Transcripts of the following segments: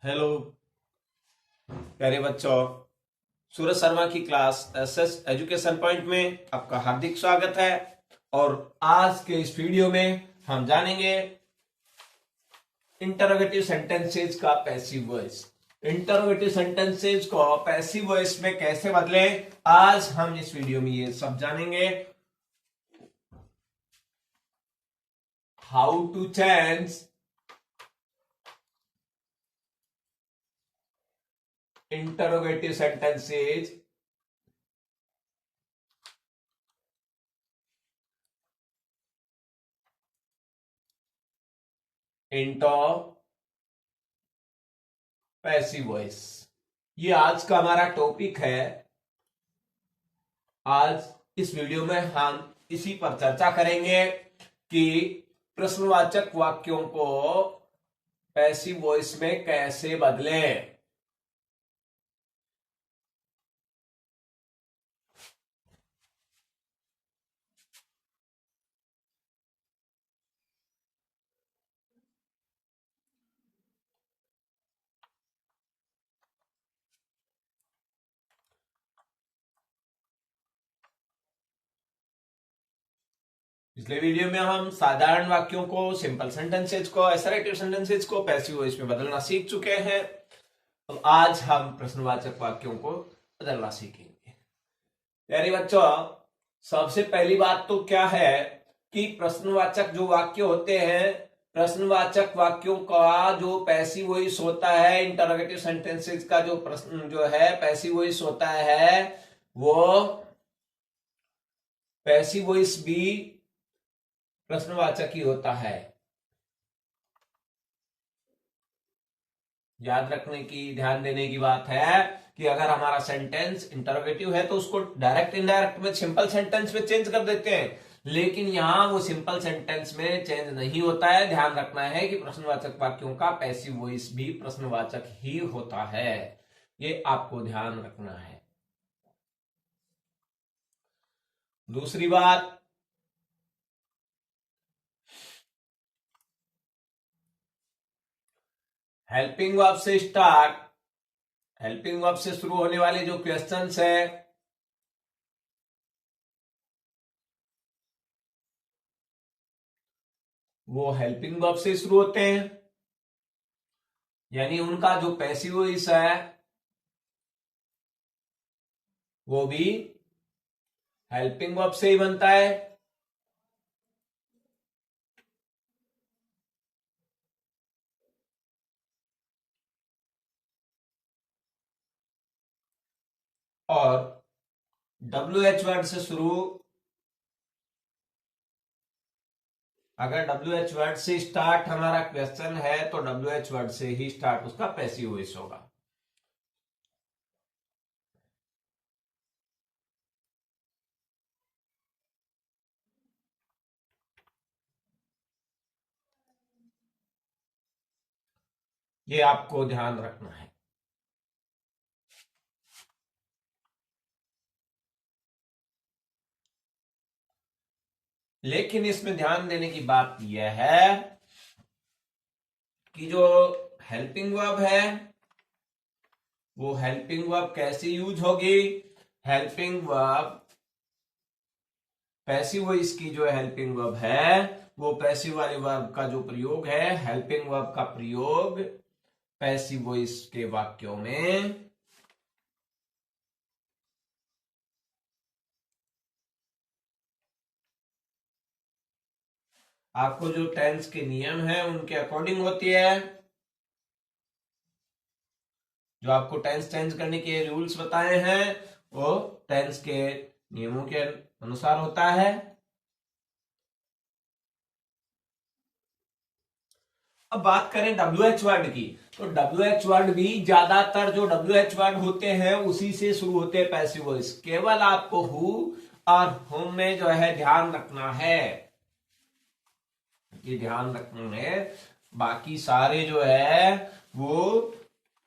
Hello प्यारे बच्चों, सूरज शर्मा की क्लास एसएस एजुकेशन पॉइंट में आपका हार्दिक स्वागत है। और आज के इस वीडियो में हम जानेंगे इंटरोगेटिव सेंटेंसेज का पैसिव वॉइस। इंटरोगेटिव सेंटेंसेज को पैसिव वॉइस में कैसे बदले, आज हम इस वीडियो में ये सब जानेंगे। How to change interrogative sentences into passive voice. ये आज का हमारा टॉपिक है। आज इस वीडियो में हम इसी पर चर्चा करेंगे कि प्रश्नवाचक वाक्यों को पैसिव वॉइस में कैसे बदलें। पिछले वीडियो में हम साधारण वाक्यों को, सिंपल सेंटेंसेज को, असर्टिव सेंटेंसेज को पैसिव वॉइस में बदलना सीख चुके हैं। अब आज हम प्रश्नवाचक वाक्यों को बदलना सीखेंगे। प्यारे बच्चों, सबसे पहली बात तो क्या है कि प्रश्नवाचक जो वाक्य होते हैं, प्रश्नवाचक वाक्यों का जो पैसिव वॉइस होता है, इंटरोगेटिव सेंटेंसेज का जो प्रश्न जो है पैसिव वॉइस होता है, वो पैसिव वॉइस भी प्रश्नवाचक ही होता है। याद रखने की, ध्यान देने की बात है कि अगर हमारा सेंटेंस इंटरोगेटिव है तो उसको डायरेक्ट इनडायरेक्ट में सिंपल सेंटेंस में चेंज कर देते हैं, लेकिन यहां वो सिंपल सेंटेंस में चेंज नहीं होता है। ध्यान रखना है कि प्रश्नवाचक वाक्यों का पैसिव वॉइस भी प्रश्नवाचक ही होता है, ये आपको ध्यान रखना है। दूसरी बात, हेल्पिंग वर्ब से स्टार्ट, हेल्पिंग वर्ब से शुरू होने वाले जो क्वेश्चंस है वो हेल्पिंग वर्ब से शुरू होते हैं, यानी उनका जो पैसिव वॉइस है वो भी हेल्पिंग वर्ब से ही बनता है। और WH वर्ड से शुरू, अगर WH वर्ड से स्टार्ट हमारा क्वेश्चन है तो WH वर्ड से ही स्टार्ट उसका पैसिव वॉइस होगा। ये आपको ध्यान रखना है। लेकिन इसमें ध्यान देने की बात यह है कि जो हेल्पिंग वर्ब है वो हेल्पिंग वर्ब कैसे यूज होगी। हेल्पिंग वर्ब, पैसिव वॉइस की जो हेल्पिंग वर्ब है वो पैसिव वाले वर्ब का जो प्रयोग है, हेल्पिंग वर्ब का प्रयोग पैसिव वॉइस के वाक्यों में आपको जो टेंस के नियम है उनके अकॉर्डिंग होती है। जो आपको टेंस चेंज करने के रूल्स बताए हैं वो टेंस के नियमों के अनुसार होता है। अब बात करें WH वर्ड की, तो WH वर्ड भी ज्यादातर जो WH वर्ड होते हैं उसी से शुरू होते हैं पैसिव वॉइस। केवल आपको हु और हुम में जो है ध्यान रखना है, ये ध्यान रखना है। बाकी सारे जो है वो,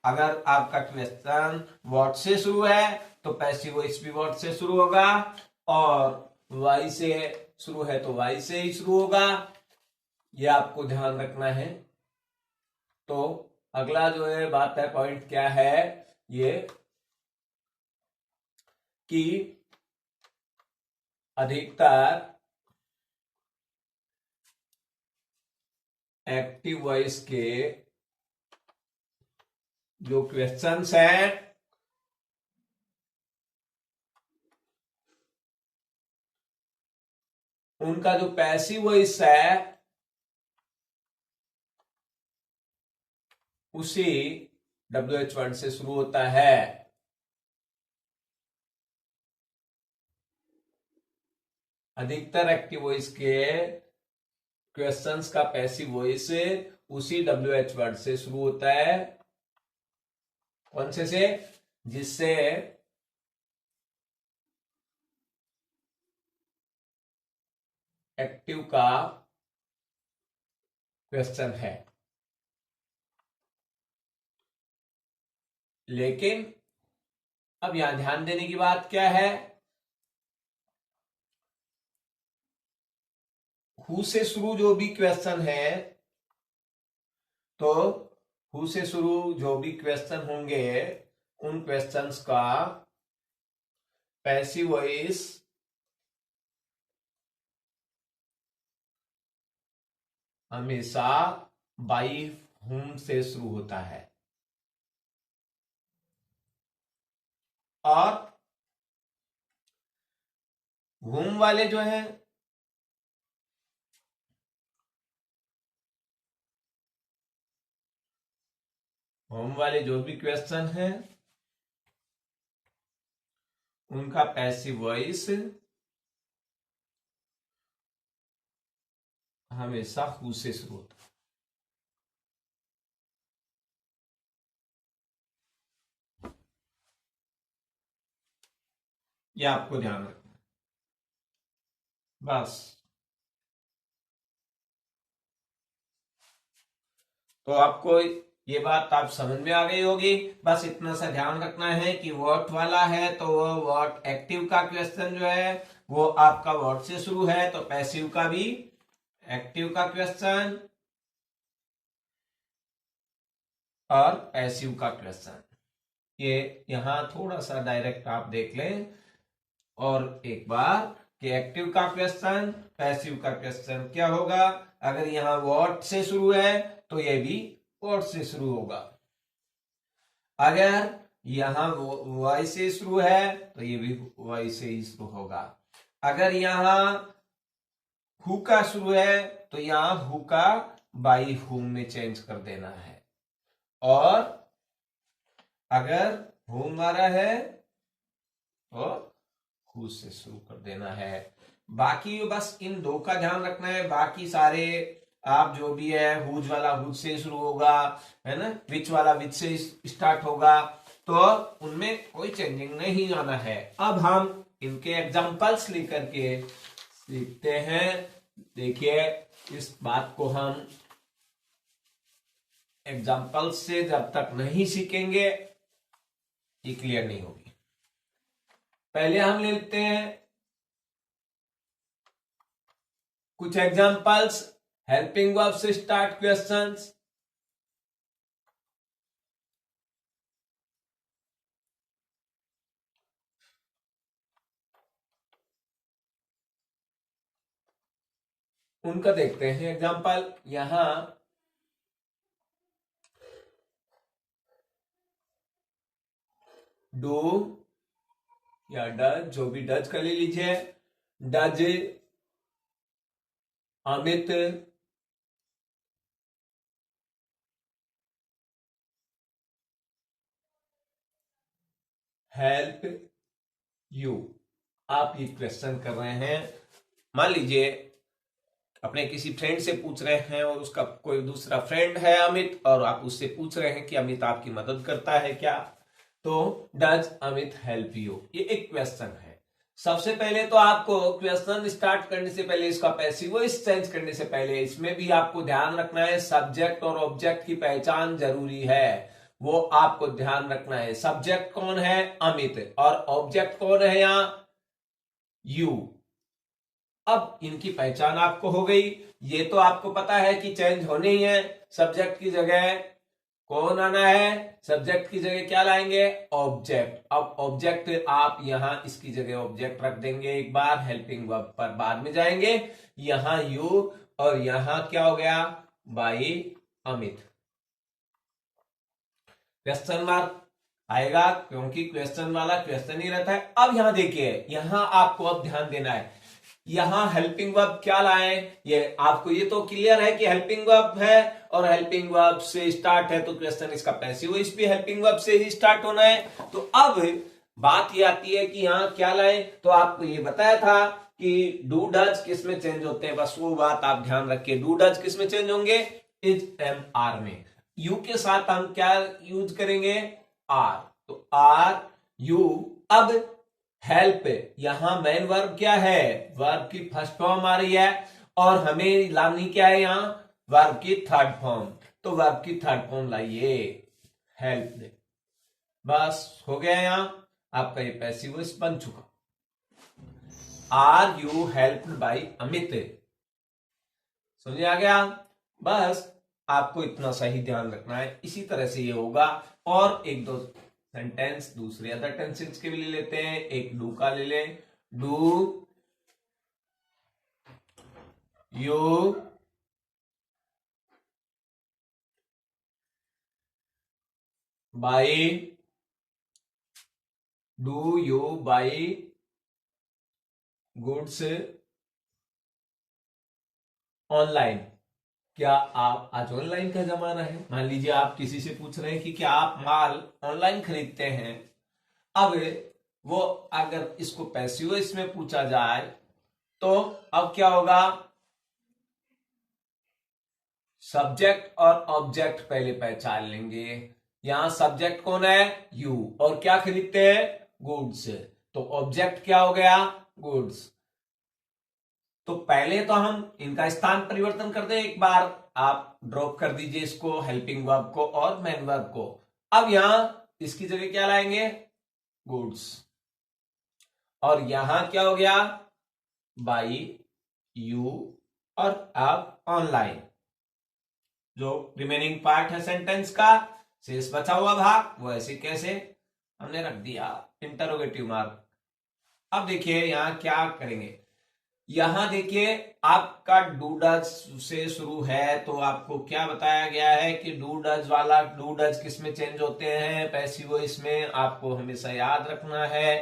अगर आपका क्वेश्चन वर्ड से शुरू है तो पैसिव वॉइस भी वर्ड से शुरू होगा, और वाई से शुरू है तो वाई से ही शुरू होगा, ये आपको ध्यान रखना है। तो अगला जो है बात है, पॉइंट क्या है ये कि अधिकतर एक्टिव वॉइस के जो क्वेश्चंस हैं उनका जो पैसिव वॉइस है उसी WH वर्ड से शुरू होता है। अधिकतर एक्टिव वॉइस के क्वेश्चंस का पैसिव वॉइस उसी WH वर्ड से शुरू होता है। कौन से जिससे एक्टिव का क्वेश्चन है। लेकिन अब यहां ध्यान देने की बात क्या है, हु से शुरू जो भी क्वेश्चन है, तो हु से शुरू जो भी क्वेश्चन होंगे उन क्वेश्चंस का पैसिव वॉइस हमेशा बाई हुम से शुरू होता है। और हुम वाले जो हैं होम वाले जो भी क्वेश्चन हैं उनका पैसिव वॉइस हमेशा हु से शुरू होता है। यह आपको ध्यान रखना है बस। तो आपको ये बात आप समझ में आ गई होगी। बस इतना सा ध्यान रखना है कि व्हाट वाला है तो वो व्हाट एक्टिव का क्वेश्चन जो है वो आपका व्हाट से शुरू है, तो पैसिव का भी एक्टिव का क्वेश्चन और पैसिव का क्वेश्चन, ये यहां थोड़ा सा डायरेक्ट आप देख लें और एक बार कि एक्टिव का क्वेश्चन पैसिव का क्वेश्चन क्या होगा। अगर यहां व्हाट से शुरू है तो ये भी व्हाट से शुरू होगा। अगर यहां वाई से शुरू है तो ये भी वाई से ही शुरू होगा। अगर यहां हु का शुरू है तो यहां हु का बाई हुम में चेंज कर देना है। और अगर हु मारा है तो हु से शुरू कर देना है। बाकी बस इन दो का ध्यान रखना है, बाकी सारे आप जो भी है हुज वाला हुज से शुरू होगा, है ना, विच वाला विच से स्टार्ट होगा, तो उनमें कोई चेंजिंग नहीं आना है। अब हम इनके एग्जांपल्स लेकर के सीखते हैं। देखिए इस बात को हम एग्जांपल्स से जब तक नहीं सीखेंगे ये क्लियर नहीं होगी। पहले हम लेते हैं कुछ एग्जांपल्स हेल्पिंग वर्ब से स्टार्ट क्वेश्चंस। उनका देखते हैं एग्जांपल। यहां डू या डज, जो भी डज कर ले लीजिए। Does Amit help you. आप ये क्वेश्चन कर रहे हैं, मान लीजिए अपने किसी फ्रेंड से पूछ रहे हैं और उसका कोई दूसरा फ्रेंड है अमित, और आप उससे पूछ रहे हैं कि अमित आपकी मदद करता है क्या। तो डज अमित हेल्प यू, ये एक क्वेश्चन है। सबसे पहले तो आपको क्वेश्चन स्टार्ट करने से पहले, इसका पैसिव वॉइस चेंज करने से पहले, इसमें भी आपको ध्यान रखना है सब्जेक्ट और ऑब्जेक्ट की पहचान जरूरी है। वो आपको ध्यान रखना है। सब्जेक्ट कौन है? अमित। और ऑब्जेक्ट कौन है यहां? यू। अब इनकी पहचान आपको हो गई। ये तो आपको पता है कि चेंज होने ही है सब्जेक्ट की जगह कौन आना है? सब्जेक्ट की जगह क्या लाएंगे? ऑब्जेक्ट। अब ऑब्जेक्ट आप यहां इसकी जगह ऑब्जेक्ट रख देंगे एक बार, हेल्पिंग वर्ब पर बाद में जाएंगे। यहां यू और यहां क्या हो गया? बाई अमित। क्वेश्चन मार्क आएगा क्योंकि क्वेश्चन वाला क्वेश्चन ही रहता है। अब यहां देखिए, यहां आपको अब ध्यान देना है, यहां हेल्पिंग वर्ब क्या लाए? ये आपको ये तो क्लियर है कि हेल्पिंग वर्ब है और हेल्पिंग वर्ब से स्टार्ट है, तो क्वेश्चन इसका पैसिव वॉइस भी हेल्पिंग वर्ब से ही स्टार्ट होना है। तो अब बात ये आती है कि यहां क्या लाए, तो आपको ये बताया था कि डू डज किस में चेंज होते हैं, बस वो बात आप ध्यान रखिए। डू डज किस में चेंज होंगे? इज एम आर में। यू के साथ हम क्या यूज करेंगे? आर। तो आर यू। अब हेल्प, यहां मेन वर्ब क्या है? वर्ब की फर्स्ट फॉर्म आ रही है और हमें लानी क्या है यहां? वर्ब की थर्ड फॉर्म। तो वर्ब की थर्ड फॉर्म लाइए, हेल्प। बस हो गया, यहां आपका ये पैसिव वॉइस बन चुका। Are you helped by Amit. समझ आ गया? बस आपको इतना सही ध्यान रखना है, इसी तरह से ये होगा। और एक दो सेंटेंस दूसरे अदर टेंसेस के भी ले लेते हैं। एक डू का ले लें। Do you by, do you by goods online. क्या आप, आज ऑनलाइन का जमाना है, मान लीजिए आप किसी से पूछ रहे हैं कि क्या आप माल ऑनलाइन खरीदते हैं। अब वो अगर इसको पैसिव इसमें पूछा जाए तो अब क्या होगा? सब्जेक्ट और ऑब्जेक्ट पहले पहचान लेंगे। यहां सब्जेक्ट कौन है? यू। और क्या खरीदते हैं? गुड्स। तो ऑब्जेक्ट क्या हो गया? गुड्स। तो पहले तो हम इनका स्थान परिवर्तन कर दें एक बार। आप ड्रॉप कर दीजिए इसको, हेल्पिंग वर्ब को और मेन वर्ब को। अब यहां इसकी जगह क्या लाएंगे? गुड्स। और यहां क्या हो गया? By you. और अब ऑनलाइन। जो रिमेनिंग पार्ट है सेंटेंस का, शेष बचा हुआ भाग, वो ऐसे कैसे हमने रख दिया, इंटरोगेटिव मार्क। अब देखिए यहां क्या करेंगे। यहां देखिए आपका डू डज से शुरू है, तो आपको क्या बताया गया है कि डू डज वाला, डू डज किस में चेंज होते हैं? पैसिव वॉइस में। आपको हमेशा याद रखना है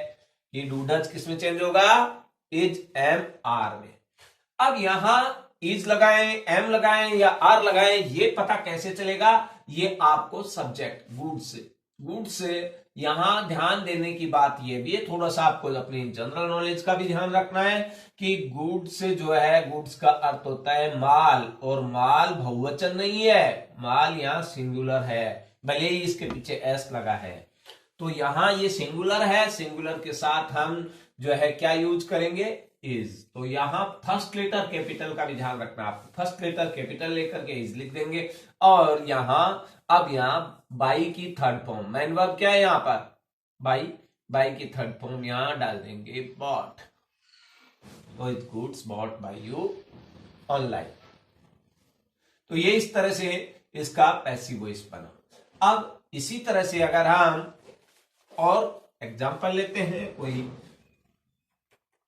कि डू डज किस में चेंज होगा? इज एम आर में। अब यहां इज लगाएं, एम लगाएं या आर लगाएं, ये पता कैसे चलेगा? ये आपको सब्जेक्ट गुड्स, गुड्स यहां ध्यान देने की बात यह भी है, थोड़ा सा आपको अपनी जनरल नॉलेज का भी ध्यान रखना है कि गुड्स जो है, गुड्स का अर्थ होता है माल, और माल बहुवचन नहीं है, माल यहां सिंगुलर है, भले ही इसके पीछे एस लगा है। तो यहां ये सिंगुलर है, सिंगुलर के साथ हम जो है क्या यूज करेंगे? इज। तो यहां फर्स्ट लेटर कैपिटल का भी ध्यान रखना, आपको फर्स्ट लेटर कैपिटल लेकर के इज लिख देंगे। और यहां, अब यहां बाई की थर्ड फॉर्म, मेन वर्ब क्या है यहां पर? बाई। बाई की थर्ड फॉर्म यहां डाल देंगे bought. With goods bought by you online. तो ये इस तरह से इसका पैसिव वॉइस बना। अब इसी तरह से अगर हम और एग्जांपल लेते हैं, कोई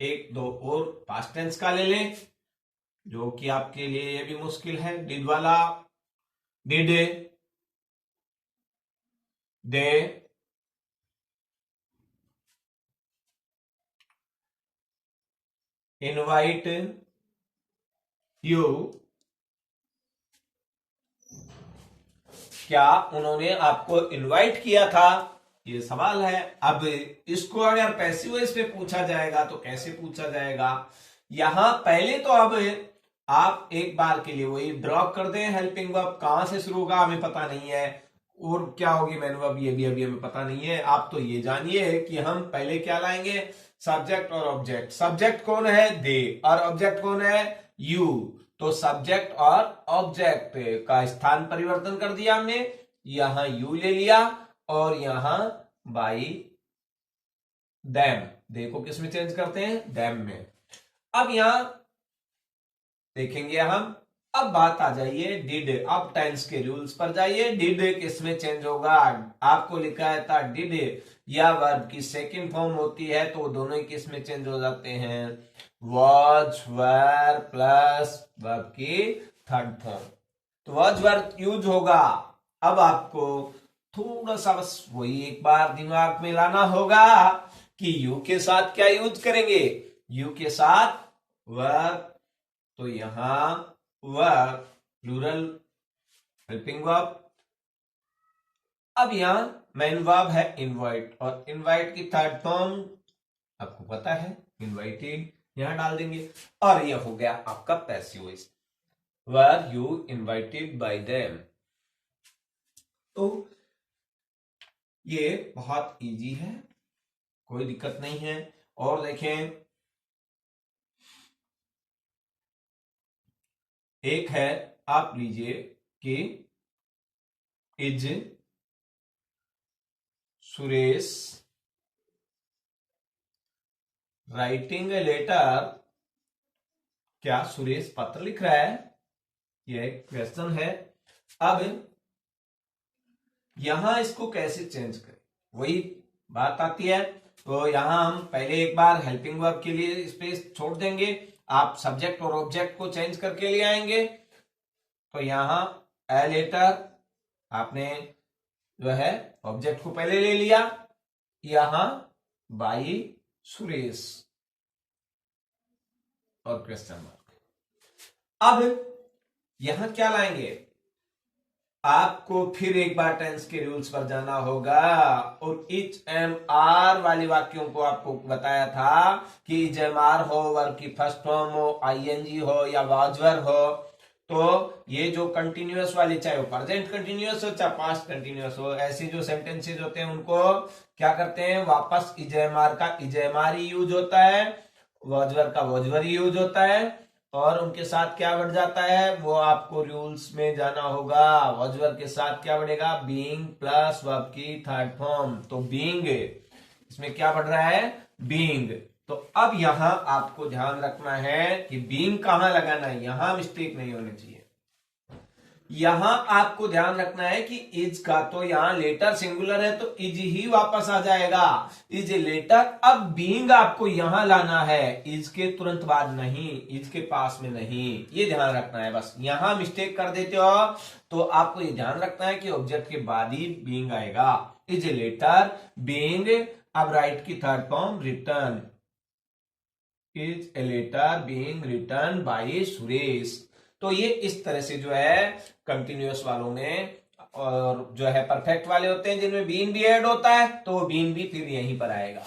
एक दो और पास्ट टेंस का ले लें, जो कि आपके लिए ये भी मुश्किल है। डिड वाला, डिड दे इनवाइट यू, क्या उन्होंने आपको इनवाइट किया था? ये सवाल है। अब इसको अगर पैसिव वॉइस पे पूछा जाएगा तो कैसे पूछा जाएगा? यहां पहले तो अब आप एक बार के लिए वही ड्रॉप कर दें, हेल्पिंग वर्ब कहां से शुरू होगा हमें पता नहीं है, और क्या होगी मेन वर्ब ये भी अभी हमें पता नहीं है। आप तो ये जानिए कि हम पहले क्या लाएंगे? सब्जेक्ट और ऑब्जेक्ट। सब्जेक्ट कौन है? दे। और ऑब्जेक्ट कौन है? यू। तो सब्जेक्ट और ऑब्जेक्ट का स्थान परिवर्तन कर दिया हमने, यहां यू ले लिया और यहां बाई दैम। देखो किस में चेंज करते हैं? दैम में। अब यहां देखेंगे हम, अब बात आ जाइए डिड। अब टेंस के रूल्स पर जाइए। डिड किसमें चेंज होगा? आपको लिखा है था डिड या वर्ब की सेकंड फॉर्म होती है तो दोनों ही किस में चेंज हो जाते हैं? वॉज वर प्लस वर्ब की थर्ड फॉर्म। तो वॉज वर यूज होगा। अब आपको थोड़ा सा बस वही एक बार दिमाग में लाना होगा कि यू के साथ क्या यूज करेंगे? यू के साथ वर्ब। तो यहां वर्ब प्लूरल हेल्पिंग वर्ब। अब यहां मेन वर्ब है इनवाइट, और इनवाइट की थर्ड फॉर्म आपको पता है इनवाइटेड, यहां डाल देंगे। और यह हो गया आपका passive voice, were you invited bye them. तो ये बहुत इजी है, कोई दिक्कत नहीं है। और देखें, एक है आप लीजिए कि is Suresh writing a letter. क्या सुरेश पत्र लिख रहा है? यह एक क्वेश्चन है। अब यहां इसको कैसे चेंज करें, वही बात आती है। तो यहां हम पहले एक बार हेल्पिंग वर्ब के लिए स्पेस छोड़ देंगे, आप सब्जेक्ट और ऑब्जेक्ट को चेंज करके ले आएंगे। तो यहां ए लेटर आपने जो है ऑब्जेक्ट को पहले ले लिया, यहां बाई सुरेश और क्वेश्चन मार्क। अब यहां क्या लाएंगे? आपको फिर एक बार टेंस के रूल्स पर जाना होगा, और इच एम आर वाले वाक्यों को आपको बताया था कि इच एम आर हो, वर्ब की फर्स्ट फॉर्म हो, आईएनजी हो या वाजवर हो, तो ये जो कंटिन्यूअस वाली, चाहे वो प्रेजेंट कंटिन्यूअस हो चाहे पास्ट कंटिन्यूअस हो, ऐसे जो सेंटेंसेज होते हैं उनको क्या करते हैं? वापस इच एम आर का इच एम आर ही यूज होता है, वाजवर का वाजवर ही यूज होता है, और उनके साथ क्या बढ़ जाता है वो आपको रूल्स में जाना होगा। वॉजवर के साथ क्या बढ़ेगा? बीइंग प्लस वर्ब की थर्ड फॉर्म। तो बीइंग, इसमें क्या बढ़ रहा है? बीइंग। तो अब यहां आपको ध्यान रखना है कि बीइंग कहां लगाना है, यहां मिस्टेक नहीं होनी चाहिए। यहां आपको ध्यान रखना है कि इज का तो यहां लेटर सिंगुलर है तो इज ही वापस आ जाएगा, इज लेटर। अब बीइंग आपको यहां लाना है, इज के तुरंत बाद नहीं, इज के पास में नहीं, ये ध्यान रखना है। बस यहां मिस्टेक कर देते हो तो आपको ये ध्यान रखना है कि ऑब्जेक्ट के बाद ही बीइंग आएगा। Is letter being. अब राइट की third form written, is a letter being written by Suresh. तो ये इस तरह से जो है कंटिन्यूअस वालों में, और जो है परफेक्ट वाले होते हैं जिनमें बीन भी ऐड होता है तो बीन भी फिर यहीं पर आएगा।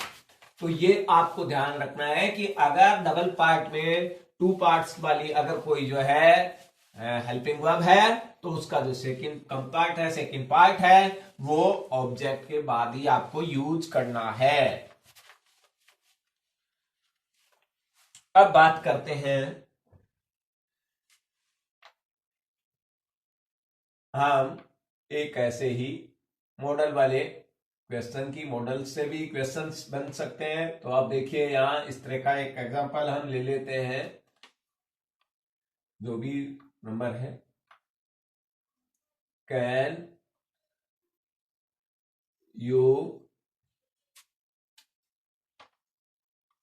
तो ये आपको ध्यान रखना है कि अगर डबल पार्ट में टू पार्ट्स वाली अगर कोई जो है हेल्पिंग वर्ब है तो उसका जो सेकंड कंपार्ट है, सेकंड पार्ट है, वो ऑब्जेक्ट के बाद ही आपको यूज करना है। अब बात करते हैं हम एक ऐसे ही मॉडल वाले क्वेश्चन की। मॉडल से भी क्वेश्चंस बन सकते हैं। तो आप देखिए यहां इस तरह का एक एग्जांपल हम ले लेते हैं, जो भी नंबर है। कैन यू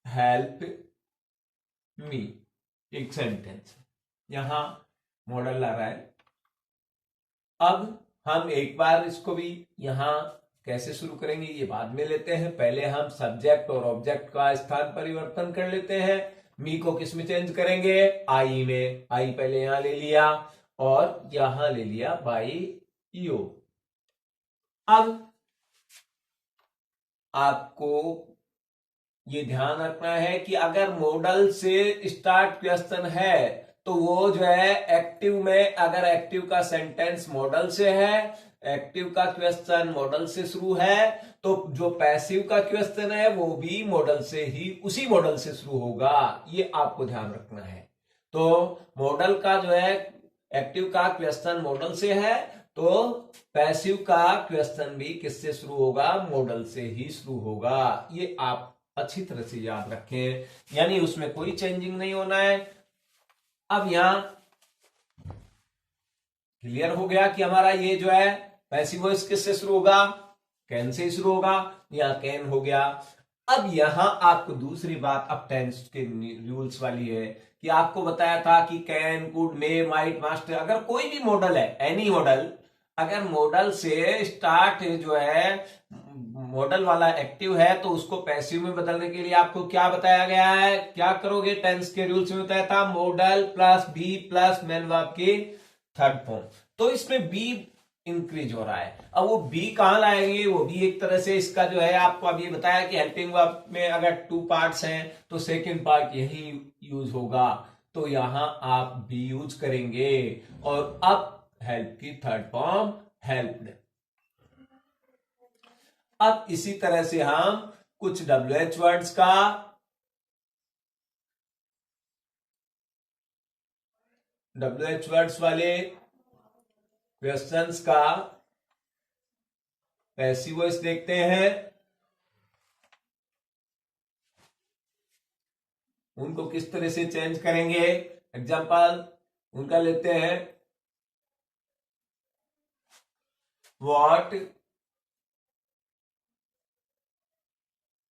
हेल्प मी, एक सेंटेंस यहां मॉडल ला रहा है। अब हम एक बार इसको भी यहां कैसे शुरू करेंगे ये बाद में लेते हैं, पहले हम सब्जेक्ट और ऑब्जेक्ट का स्थान परिवर्तन कर लेते हैं। मी को किस में चेंज करेंगे? आई में। आई पहले यहां ले लिया और यहां ले लिया बाई यू। अब आपको ये ध्यान रखना है कि अगर मॉडल से स्टार्ट क्वेश्चन है तो वो जो है एक्टिव में, अगर एक्टिव का सेंटेंस मॉडल से है, एक्टिव का क्वेश्चन मॉडल से शुरू है, तो जो पैसिव का क्वेश्चन है वो भी मॉडल से ही, उसी मॉडल से शुरू होगा। ये आपको ध्यान रखना है। तो मॉडल का जो है एक्टिव का क्वेश्चन मॉडल से है तो पैसिव का क्वेश्चन भी किससे शुरू होगा? मॉडल से ही शुरू होगा। ये आप अच्छी तरह से याद रखें, यानी उसमें कोई चेंजिंग नहीं होना है। अब यहां क्लियर हो गया कि हमारा ये जो है पैसिव वॉइस किससे शुरू होगा, कैन से शुरू होगा, या कैन हो गया। अब यहां आपको दूसरी बात अब टेंस के रूल्स वाली है कि आपको बताया था कि कैन, कुड, मे, माइट, मास्ट, अगर कोई भी मॉडल है, एनी मॉडल, अगर मॉडल से स्टार्ट जो है मॉडल वाला एक्टिव है तो उसको पैसिव में बदलने के लिए आपको क्या बताया गया है, क्या करोगे, टेंस के रूल्स में बताया था modal plus be plus main verb की थर्ड फॉर्म। तो इसमें बी इंक्रीज हो रहा है। अब वो बी कहां लाएंगे, वो भी एक तरह से इसका जो है आपको अभी बताया कि हेल्पिंग वर्ब में अगर टू पार्ट्स हैं तो सेकंड पार्ट यही यूज होगा, तो यहां आप बी यूज करेंगे। और अब हेल्प की थर्ड फॉर्म हेल्प्ड। अब इसी तरह से हम कुछ WH वर्ड्स का WH वर्ड्स वाले क्वेश्चंस का पैसिव वॉइस देखते हैं, उनको किस तरह से चेंज करेंगे। एग्जांपल उनका लेते हैं, what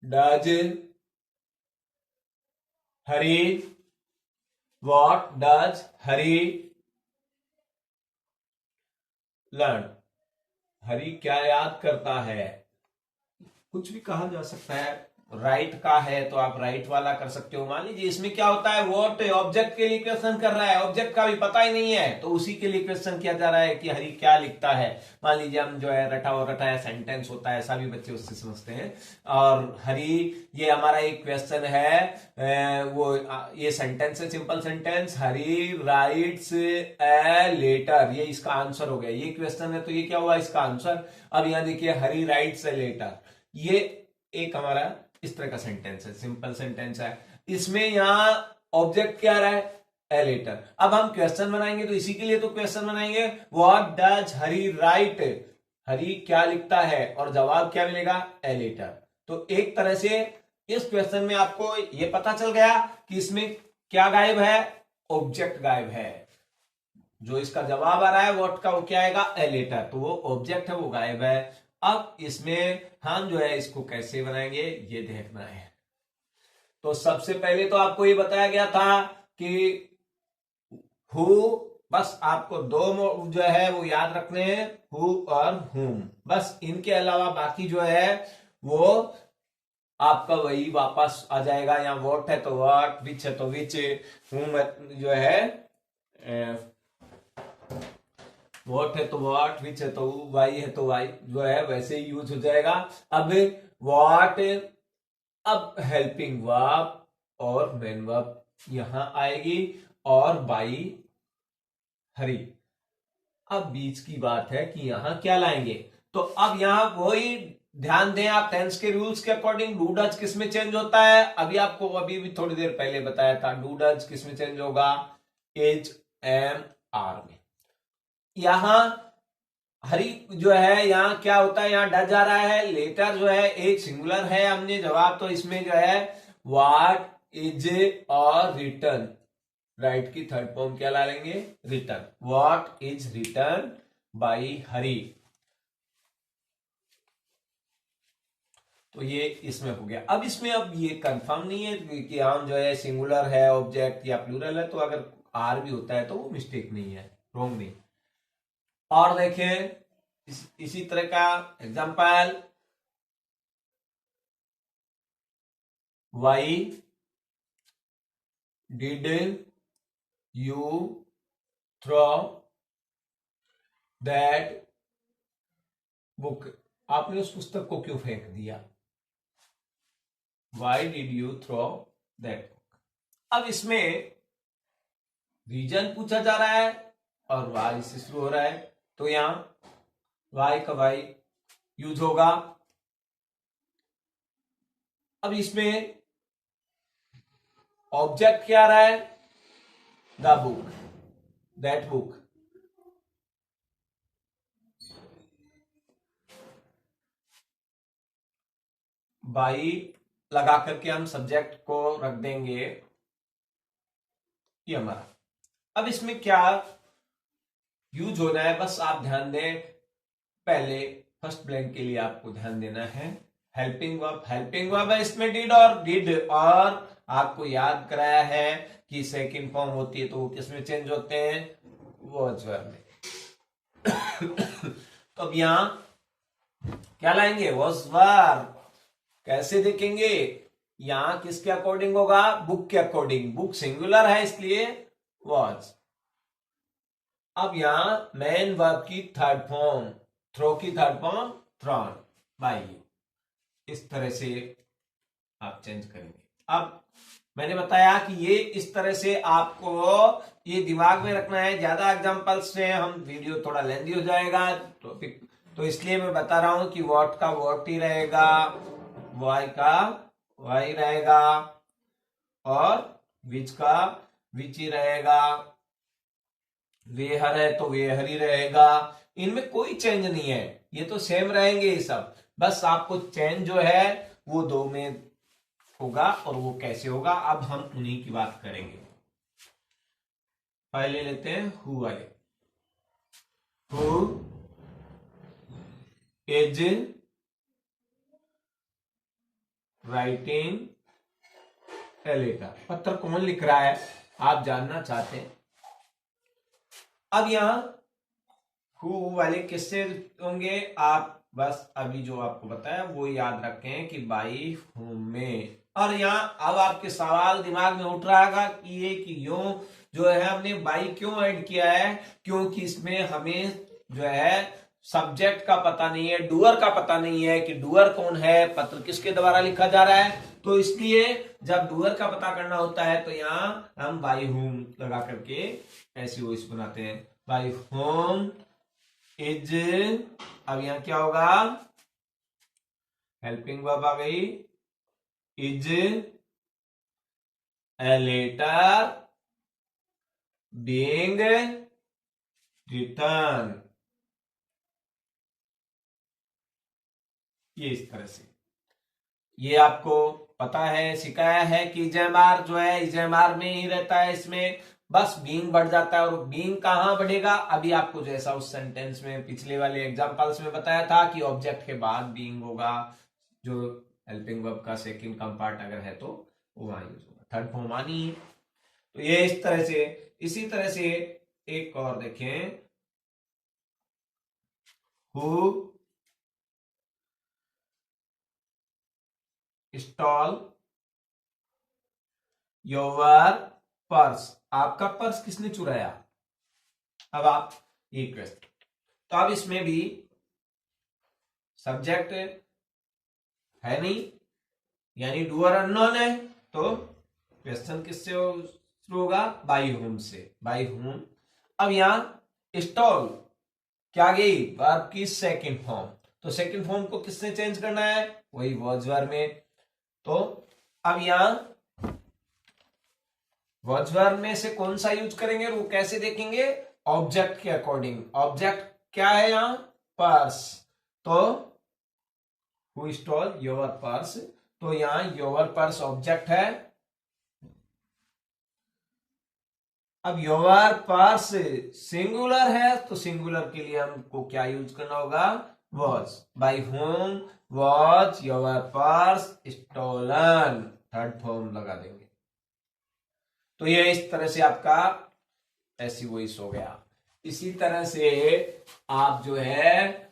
does Hari, what does Hari learn, Hari क्या याद करता है, कुछ भी कहा जा सकता है। राइट का है तो आप राइट वाला कर सकते हो। मान लीजिए इसमें क्या होता है, व्हाट ऑब्जेक्ट के लिए क्वेश्चन कर रहा है, ऑब्जेक्ट का भी पता ही नहीं है तो उसी के लिए क्वेश्चन किया जा रहा है कि हरी क्या लिखता है। मान लीजिए हम जो है रटा और रटाया सेंटेंस होता है, ऐसा भी बच्चे उससे समझते हैं। और हरी ये हमारा एक क्वेश्चन है, ये सेंटेंस है, simple sentence, Hari writes a letter, ये इसका आंसर हो गया। ये क्वेश्चन है तो ये क्या हुआ, इसका आंसर। अब यहां देखिए हरी राइट्स ए लेटर, ये एक हमारा इस तरह का सेंटेंस है, सिंपल सेंटेंस है। इसमें यहां ऑब्जेक्ट क्या रहा है, ए लेटर। अब हम क्वेश्चन बनाएंगे तो इसी के लिए तो क्वेश्चन बनाएंगे, व्हाट डज हरी राइट, हरी क्या लिखता है, और जवाब क्या मिलेगा, ए लेटर। तो एक तरह से इस क्वेश्चन में आपको यह पता चल गया कि इसमें क्या गायब है, ऑब्जेक्ट गायब है। जो इसका जवाब आ रहा है व्हाट का, वो क्या आएगा, ए लेटर, तो वो ऑब्जेक्ट है वो गायब है। अब इसमें हम जो है इसको कैसे बनाएंगे ये देखना है। तो सबसे पहले तो आपको ये बताया गया था कि हु, बस आपको दो जो है वो याद रखने हैं, हु और हुम, बस इनके अलावा बाकी जो है वो आपका वही वापस आ जाएगा। या वॉट है तो वॉट, विच है तो विच, हुम जो है वॉट है तो वॉट, विच है तो वाई है तो वाई, जो है वैसे ही यूज हो जाएगा। अब वॉट, अब हेल्पिंग वर्ब और मेन वर्ब यहां आएगी, और बाई हरी। अब बीच की बात है कि यहां क्या लाएंगे, तो अब यहां वही ध्यान दें आप, टेंस के रूल्स के अकॉर्डिंग डू डज किस में चेंज होता है, अभी आपको अभी भी थोड़ी देर पहले बताया था, डू डज किस में चेंज होगा, एच एम आर में। यहां हरी जो है यहाँ क्या होता है, यहाँ डज आ रहा है, लेटर जो है एक सिंगुलर है, हमने जवाब तो इसमें जो है व्हाट इज और रिटर्न, राइट की थर्ड फॉर्म क्या ला लेंगे, return, what is return by Hari. तो ये इसमें हो गया। अब इसमें अब ये कंफर्म नहीं है कि हम जो है सिंगुलर है ऑब्जेक्ट या प्लूरल है, तो अगर आर भी होता है तो वो मिस्टेक नहीं है, रॉन्ग नहीं। और देखें इसी तरह का example, why did you throw that book, आपने उस पुस्तक को क्यों फेंक दिया, why did you throw that book. अब इसमें रीजन पूछा जा रहा है और वाई से शुरू हो रहा है, तो यहां वाई का वाई यूज होगा। अब इसमें ऑब्जेक्ट क्या आ रहा है, the book, that book. By लगा करके हम सब्जेक्ट को रख देंगे, ये हमारा। अब इसमें क्या यूज होना है, बस आप ध्यान दें। पहले फर्स्ट ब्लैंक के लिए आपको ध्यान देना है हेल्पिंग वर्ब। हेल्पिंग वर्ब है इसमें डिड, और आपको याद कराया है कि सेकंड फॉर्म होती है तो वो किसमें चेंज होते हैं, वॉज वर्ब में। तो अब यहां क्या लाएंगे, वॉज वर्ब। कैसे देखेंगे, यहां किसके अकॉर्डिंग होगा, बुक के अकॉर्डिंग। बुक सिंगुलर है इसलिए वॉज। अब यहां मेन वर्ब की थर्ड फॉर्म, थ्रो की third form thrown, by you. इस तरह से आप चेंज करेंगे। अब मैंने बताया कि ये इस तरह से आपको ये दिमाग में रखना है। ज्यादा एग्जांपल से हम वीडियो थोड़ा लेंदी हो जाएगा टॉपिक, तो इसलिए मैं बता रहा हूं कि व्हाट का व्हाट ही रहेगा, वाई का वाई रहेगा, और विच का विच ही रहेगा, वेहर है तो वेहर ही रहेगा। इनमें कोई चेंज नहीं है, ये तो सेम रहेंगे ये सब। बस आपको चेंज जो है वो दो में होगा, और वो कैसे होगा अब हम उन्हीं की बात करेंगे। पहले लेते हैं हु वाले। Who is writing a letter, पत्र कौन लिख रहा है आप जानना चाहते हैं। अब यहां हु वाले किससे होंगे, आप बस अभी जो आपको बताया वो याद रखें कि बाई हुम में। और यहां अब आपके सवाल दिमाग में उठ रहा है कि ये कि यो जो है हमने बाई क्यों ऐड किया है, क्योंकि इसमें हमें जो है सब्जेक्ट का पता नहीं है, डूअर का पता नहीं है कि डूअर कौन है, पत्र किसके द्वारा लिखा जा रहा है। तो इसलिए जब डूअर का पता करना होता है तो यहां हम बाई होम लगा करके ऐसी वॉइस बनाते हैं, बाई होम इज। अब यहां क्या होगा, हेल्पिंग वर्ब आ गई, is a letter being written. ये इस तरह से, ये आपको पता है, सिखाया है कि इजेमार जो है इजेमार में ही रहता है, इसमें बस बीइंग बढ़ जाता है। और बीइंग कहां बढ़ेगा, अभी आपको जैसा उस सेंटेंस में पिछले वाले एग्जांपल्स में बताया था कि ऑब्जेक्ट के बाद बीइंग होगा, जो हेल्पिंग वर्ब का सेकंड कम पार्ट अगर है तो वो वहां यूज होगा, थर्ड फॉर्म आनी है। तो ये इस तरह से, इसी तरह से एक और देखें, हु स्टॉल योर पर्स, आपका पर्स किसने चुराया। अब आप ये क्वेश्चन, तो अब इसमें भी सब्जेक्ट है नहीं, यानी डूअर अननोन है, तो क्वेश्चन किससे शुरू होगा, बाई होम से, बाई होम। अब यहां स्टॉल क्या गई, वर्ब की सेकंड फॉर्म, तो सेकंड फॉर्म को किसने चेंज करना है, वही वॉज वर्ब में। तो अब यहां वॉज वर्ब में से कौन सा यूज करेंगे, वो कैसे देखेंगे, ऑब्जेक्ट के अकॉर्डिंग। ऑब्जेक्ट क्या है यहां, पर्स, तो हु स्टॉल योर पर्स, तो यहां योर पर्स ऑब्जेक्ट है। अब योर पर्स सिंगुलर है, तो सिंगुलर के लिए हमको क्या यूज करना होगा, was. By whom was your purse stolen, third form लगा देंगे। तो ये इस तरह से आपका ऐसी वॉइस हो गया। इसी तरह से आप जो है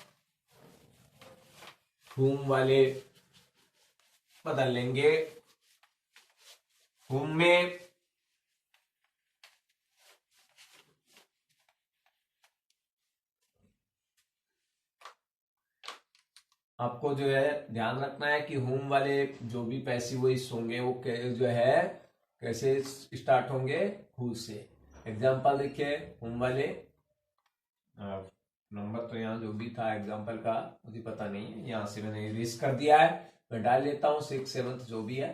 होम वाले बदल लेंगे, होम में आपको जो है ध्यान रखना है कि होम वाले जो भी पैसिव वॉइस होंगे वो जो है कैसे स्टार्ट होंगे, हु से। एग्जांपल देखिए होम वाले, नंबर तो यहाँ जो भी था एग्जांपल का मुझे पता नहीं है, यहाँ से मैंने इरेज कर दिया है, मैं डाल लेता हूं 6, 7 जो भी है।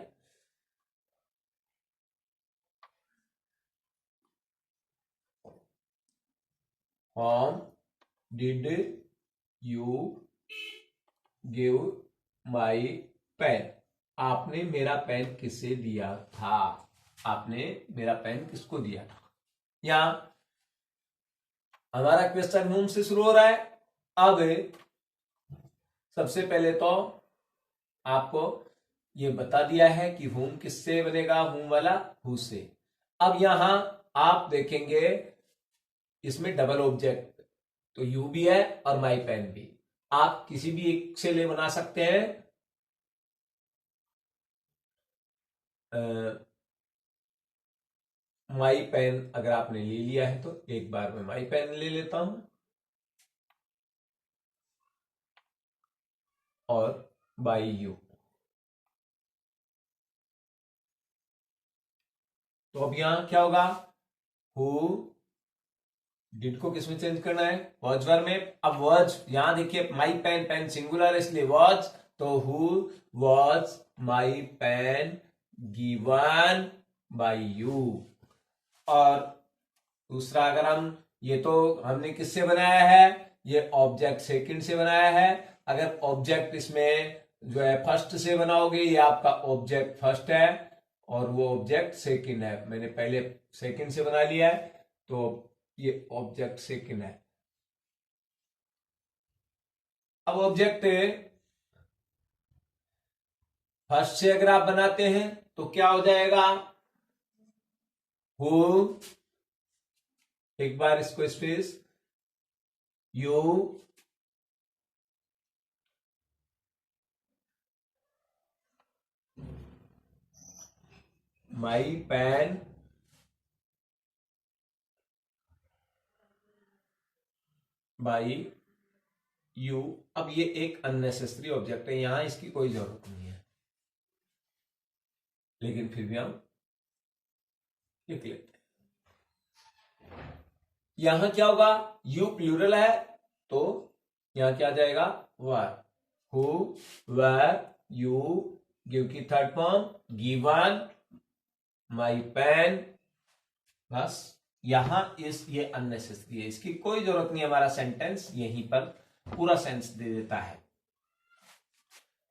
Whom did you give my pen, आपने मेरा पेन किसे दिया था, आपने मेरा पेन किसको दिया था। यहां हमारा क्वेश्चन हुम से शुरू हो रहा है। अब सबसे पहले तो आपको ये बता दिया है कि हुम किससे बनेगा, हुम वाला हु से। अब यहां आप देखेंगे इसमें डबल ऑब्जेक्ट, तो यू भी है और माई पेन भी। आप किसी भी एक से ले बना सकते हैं। माई पेन अगर आपने ले लिया है तो एक बार मैं माई पेन ले लेता हूं और बाई यू। तो अब यहां क्या होगा, हु डिड को किसमें चेंज करना है, वॉज वर्ब में। अब वॉज यहां देखिए माई पेन, पेन सिंगुलर इसलिए वॉज, तो who was my pen given by you. और दूसरा अगर हम, ये तो हमने किससे बनाया है, ये ऑब्जेक्ट सेकंड से बनाया है। अगर ऑब्जेक्ट इसमें जो है फर्स्ट से बनाओगे, ये आपका ऑब्जेक्ट फर्स्ट है और वो ऑब्जेक्ट सेकंड है। मैंने पहले सेकंड से बना लिया है तो ये ऑब्जेक्ट सेकंड है। अब ऑब्जेक्ट फर्स्ट से अगर आप बनाते हैं तो क्या हो जाएगा, हु, एक बार इसको space, you, my pen by you. अब ये एक अननेसेसरी ऑब्जेक्ट है, यहां इसकी कोई जरूरत नहीं है, लेकिन फिर भी हम लिख लेते हैं। यहां क्या होगा, यू प्लूरल है तो यहां क्या आ जाएगा, वर। हु, वर, यू, गिव की third form given, my pen. बस यहां ये अननेसेसरी है, इसकी कोई जरूरत नहीं, हमारा सेंटेंस यहीं पर पूरा सेंस दे देता है।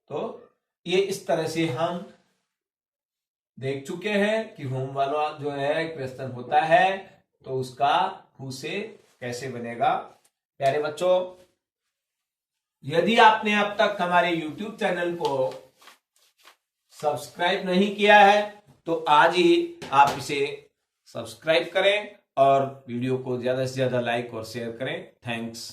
तो ये इस तरह से हम देख चुके हैं कि होम वाला जो है क्वेश्चन होता है तो उसका हु से कैसे बनेगा। प्यारे बच्चों, यदि आपने अब तक हमारे YouTube चैनल को सब्सक्राइब नहीं किया है तो आज ही आप इसे सब्सक्राइब करें और वीडियो को ज्यादा से ज्यादा लाइक और शेयर करें। थैंक्स।